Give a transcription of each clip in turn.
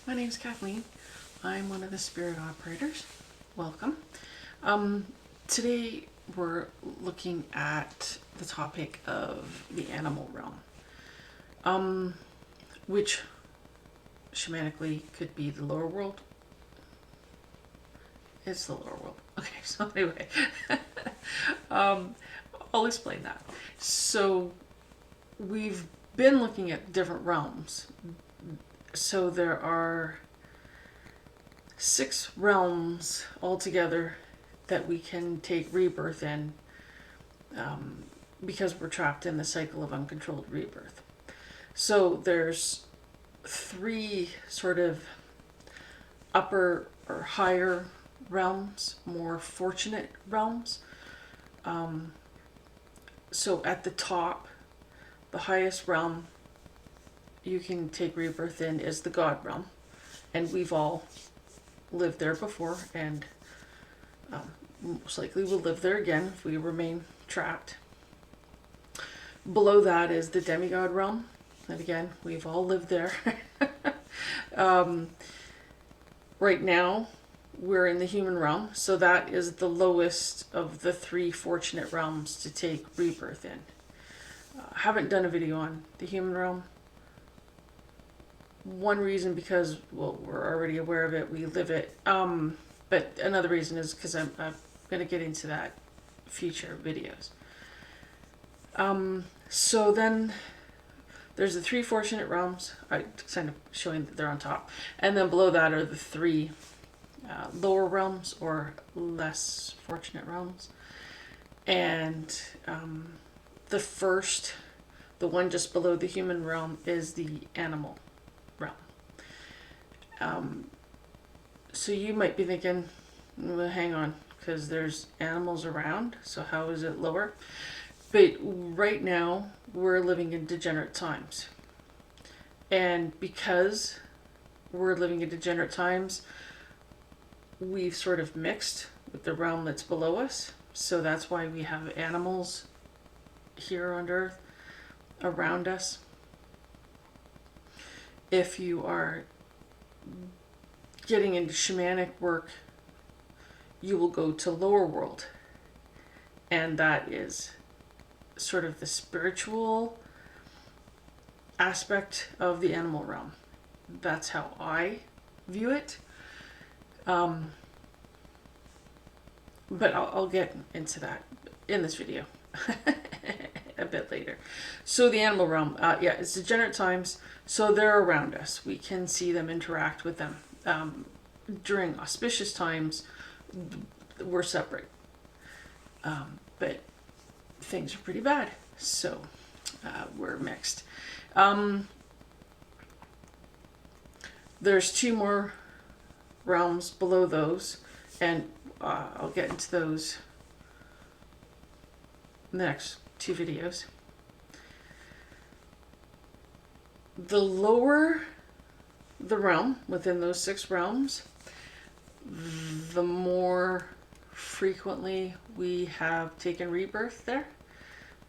My name is Kathleen. I'm one of the spirit operators. Welcome. Today we're looking at the topic of the animal realm, which shamanically could be the lower world. It's the lower world. Okay, so anyway, I'll explain that. So we've been looking at different realms. So there are 6 realms altogether that we can take rebirth in, because we're trapped in the cycle of uncontrolled rebirth. So there's 3 sort of upper or higher realms, more fortunate realms. So at the top, the highest realm you can take rebirth in is the God realm, and we've all lived there before, and most likely will live there again if we remain trapped. Below that is the demigod realm, and again, we've all lived there. Right now, we're in the human realm, so that is the lowest of the 3 fortunate realms to take rebirth in. I haven't done a video on the human realm. One reason because, well, we're already aware of it, we live it. But another reason is because I'm going to get into that future videos. So then there's the 3 fortunate realms. I'm kind of showing that they're on top. And then below that are the 3 lower realms or less fortunate realms. And the first, the one just below the human realm, is the animal realm. So you might be thinking, well, hang on, because there's animals around, so how is it lower? But right now, we're living in degenerate times. And because we're living in degenerate times, we've sort of mixed with the realm that's below us. So that's why we have animals here on Earth around us. If you are getting into shamanic work, you will go to lower world, and that is sort of the spiritual aspect of the animal realm. That's how I view it. But I'll get into that in this video a bit later. So the animal realm, yeah, it's degenerate times, so they're around us. We can see them, interact with them. During auspicious times, we're separate. But things are pretty bad, so we're mixed. There's 2 more realms below those, and I'll get into those in the next 2 videos. The lower the realm within those 6 realms, the more frequently we have taken rebirth there.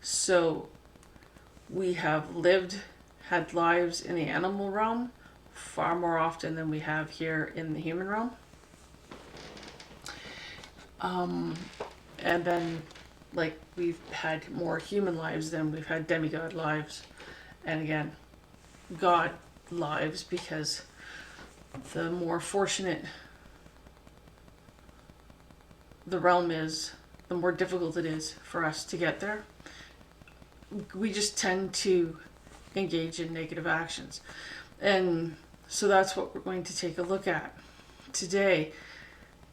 So we have had lives in the animal realm far more often than we have here in the human realm. And then, like, we've had more human lives than we've had demigod lives, and again, God lives, because the more fortunate the realm is, the more difficult it is for us to get there. We just tend to engage in negative actions. And so that's what we're going to take a look at today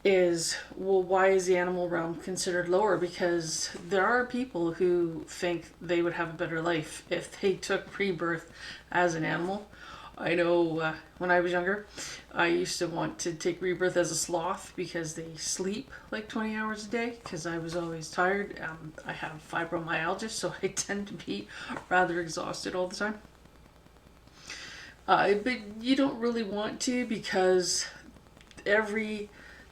is, well, why is the animal realm considered lower? Because there are people who think they would have a better life if they took rebirth as an animal. I know when I was younger, I used to want to take rebirth as a sloth because they sleep like 20 hours a day, because I was always tired. I have fibromyalgia, so I tend to be rather exhausted all the time. But you don't really want to, because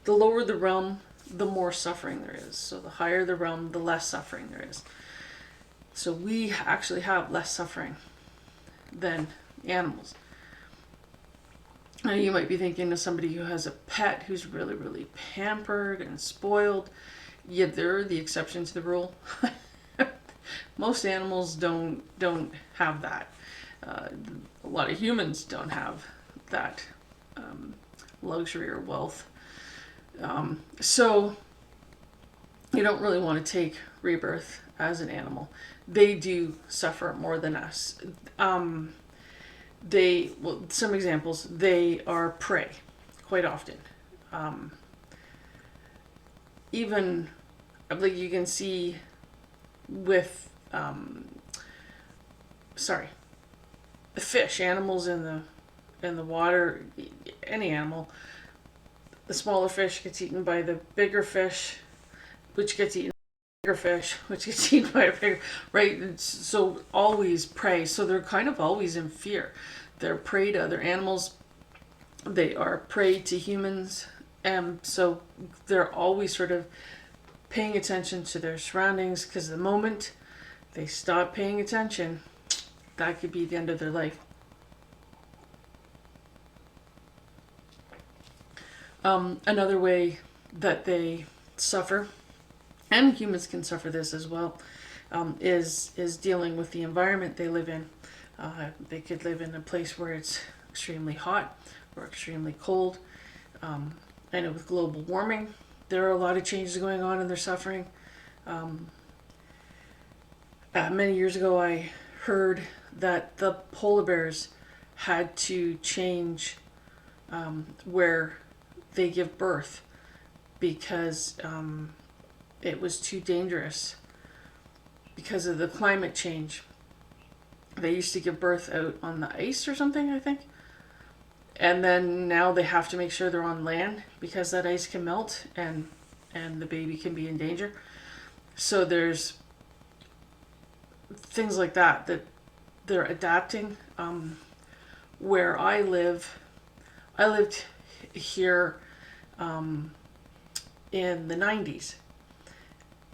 the lower the realm, the more suffering there is. So the higher the realm, the less suffering there is. So we actually have less suffering than animals. Now you might be thinking of somebody who has a pet who's really, really pampered and spoiled. Yeah, they're the exception to the rule. Most animals don't have that. A lot of humans don't have that luxury or wealth. So you don't really want to take rebirth as an animal. They do suffer more than us. Some examples, they are prey quite often. Even like you can see with the fish, animals in the water, any animal, the smaller fish gets eaten by the bigger fish, which gets eaten by the bigger fish, which gets eaten by a bigger, right? So always prey. So they're kind of always in fear. They're prey to other animals. They are prey to humans. And so they're always sort of paying attention to their surroundings, because the moment they stop paying attention, that could be the end of their life. Another way that they suffer, and humans can suffer this as well, is dealing with the environment they live in. They could live in a place where it's extremely hot or extremely cold. I know with global warming, there are a lot of changes going on and they're suffering. Many years ago, I heard that the polar bears had to change where they give birth because it was too dangerous because of the climate change. They used to give birth out on the ice or something, I think. And then now they have to make sure they're on land because that ice can melt and the baby can be in danger. So there's things like that they're adapting. Where I lived here in the 90s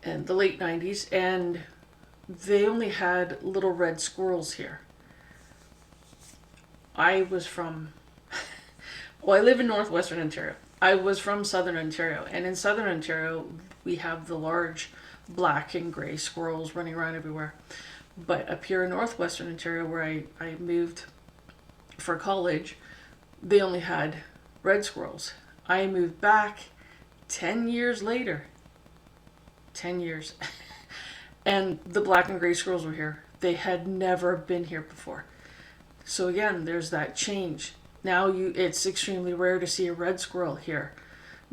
and the late 90s, and they only had little red squirrels here. I was from I live in northwestern Ontario. I was from southern Ontario, and in southern Ontario we have the large black and gray squirrels running around everywhere. But up here in northwestern Ontario, where I moved for college, they only had red squirrels. I moved back 10 years later. 10 years. And the black and gray squirrels were here. They had never been here before. So again, there's that change. Now it's extremely rare to see a red squirrel here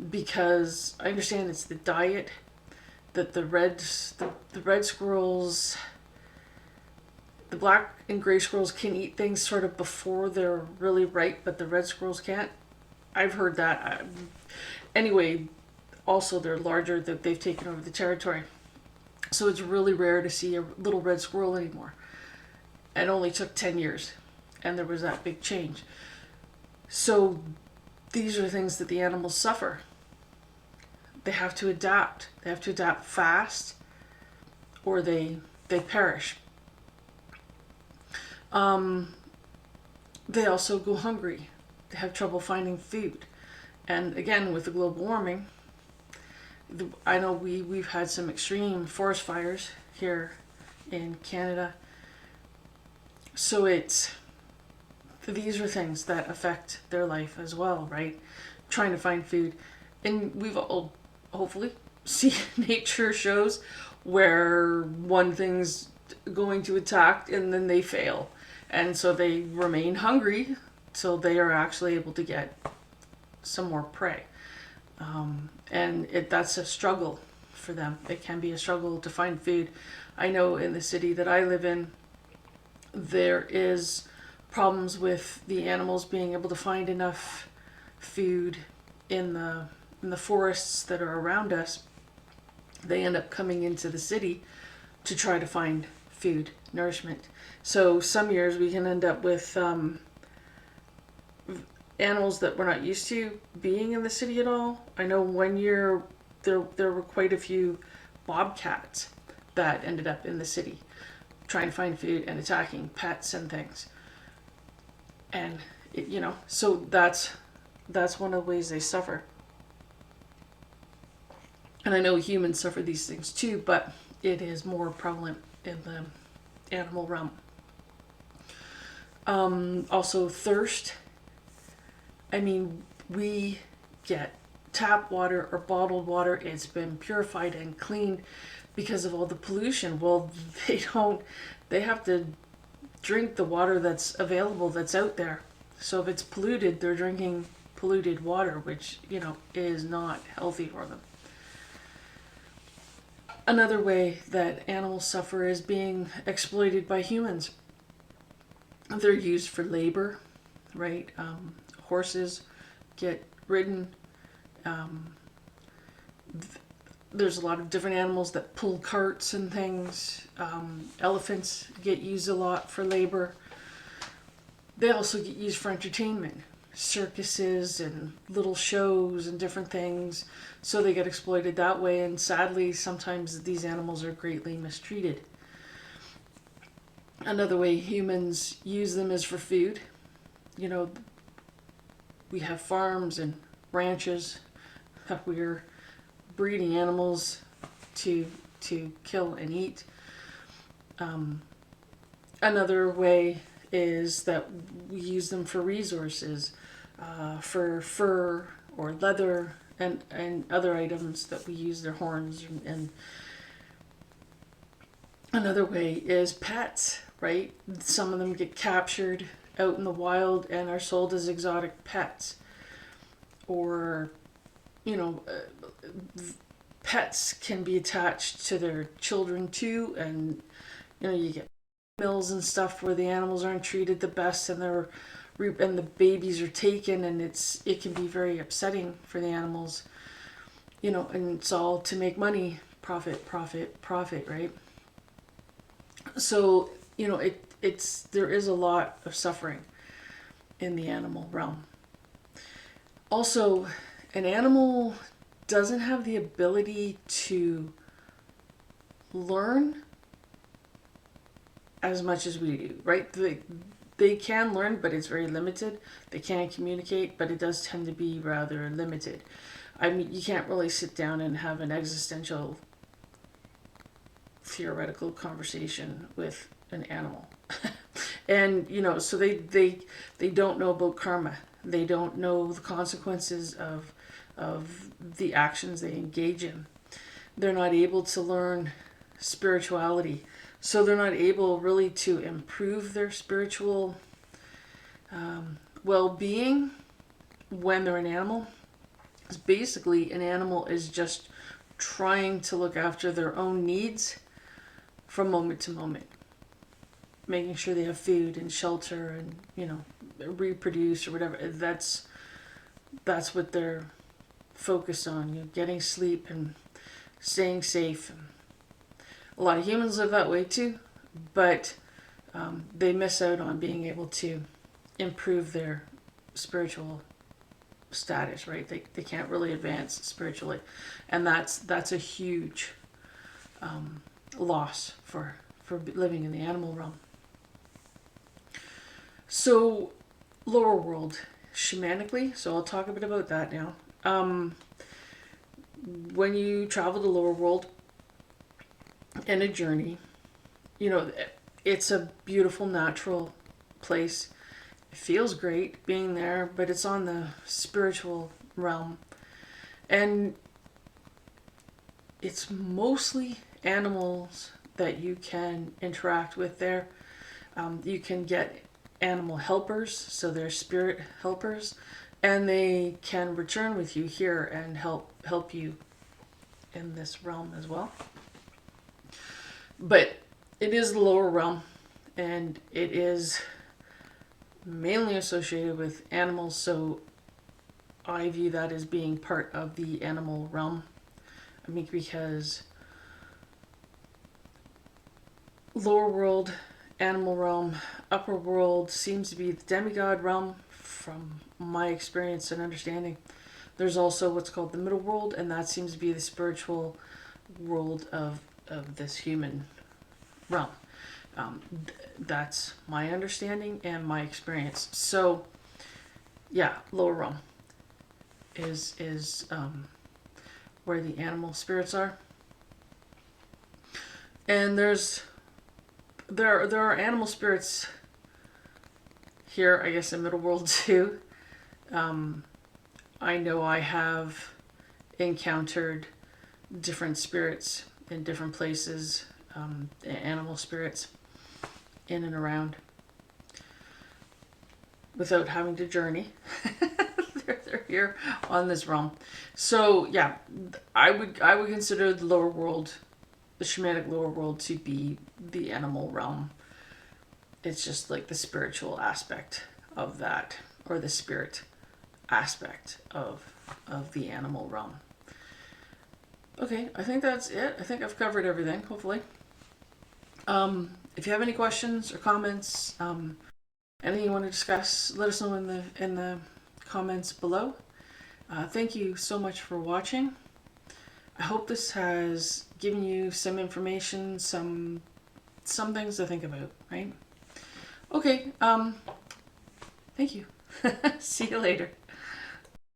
because I understand it's the diet that the red squirrels, the black and gray squirrels can eat things sort of before they're really ripe, but the red squirrels can't. I've heard that. Anyway, also they're larger, that they've taken over the territory. So it's really rare to see a little red squirrel anymore. It only took 10 years and there was that big change. So these are things that the animals suffer. They have to adapt. They have to adapt fast or they perish. They also go hungry. They have trouble finding food. And again, with the global warming, I know we've had some extreme forest fires here in Canada. So these are things that affect their life as well, right? Trying to find food. And we've all hopefully seen nature shows where one thing's going to attack and then they fail. And so they remain hungry till they are actually able to get some more prey. And that's a struggle for them. It can be a struggle to find food. I know in the city that I live in, there is problems with the animals being able to find enough food in the forests that are around us. They end up coming into the city to try to find food, nourishment. So some years we can end up with animals that we're not used to being in the city at all. I know one year there were quite a few bobcats that ended up in the city trying to find food and attacking pets and things. And So that's one of the ways they suffer. And I know humans suffer these things too, but it is more prevalent in the animal realm. Also, thirst. I mean, we get tap water or bottled water. It's been purified and cleaned because of all the pollution. Well, they have to drink the water that's available, that's out there. So if it's polluted, they're drinking polluted water, which, is not healthy for them. Another way that animals suffer is being exploited by humans. They're used for labor, right? Horses get ridden. Um, there's a lot of different animals that pull carts and things. Elephants get used a lot for labor. They also get used for entertainment, circuses and little shows and different things. So they get exploited that way. And sadly, sometimes these animals are greatly mistreated. Another way humans use them is for food. We have farms and ranches that we're breeding animals to kill and eat. Another way is that we use them for resources, for fur or leather and other items that we use their horns. And another way is pets, right? Some of them get captured out in the wild and are sold as exotic pets. Or, pets can be attached to their children too, and you get mills and stuff where the animals aren't treated the best, and the babies are taken, and it can be very upsetting for the animals, and it's all to make money, profit, right? So there is a lot of suffering in the animal realm. Also, an animal doesn't have the ability to learn as much as we do, right? They can learn, but it's very limited. They can communicate, but it does tend to be rather limited. I mean, you can't really sit down and have an existential, theoretical conversation with an animal. And, so they don't know about karma. They don't know the consequences of the actions they engage in. They're not able to learn spirituality. So they're not able really to improve their spiritual well-being when they're an animal. Because basically an animal is just trying to look after their own needs from moment to moment. Making sure they have food and shelter and, reproduce or whatever. That's what they're focused on, getting sleep and staying safe. A lot of humans live that way too, but they miss out on being able to improve their spiritual status, right? They can't really advance spiritually, and that's a huge loss for living in the animal realm. So, lower world, shamanically, so I'll talk a bit about that now. When you travel the lower world in a journey, it's a beautiful natural place. It feels great being there, but it's on the spiritual realm. And it's mostly animals that you can interact with there. You can get animal helpers, so they're spirit helpers, and they can return with you here and help you in this realm as well. But it is the lower realm, and it is mainly associated with animals, so I view that as being part of the animal realm. I mean, because lower world, animal realm, upper world seems to be the demigod realm from my experience and understanding. There's also what's called the middle world, and that seems to be the spiritual world of this human realm. That's my understanding and my experience. So yeah, lower realm is where the animal spirits are. And there are animal spirits here, I guess, in middle world too. I know I have encountered different spirits in different places, animal spirits in and around, without having to journey. They're here on this realm. So yeah, I would consider the lower world, the shamanic lower world, to be the animal realm. It's just like the spiritual aspect of that, or the spirit aspect of the animal realm. Okay, I think that's it. I think I've covered everything, hopefully. If you have any questions or comments, anything you want to discuss, let us know in the comments below. Thank you so much for watching. I hope this has given you some information, some things to think about, right? Okay, thank you. See you later.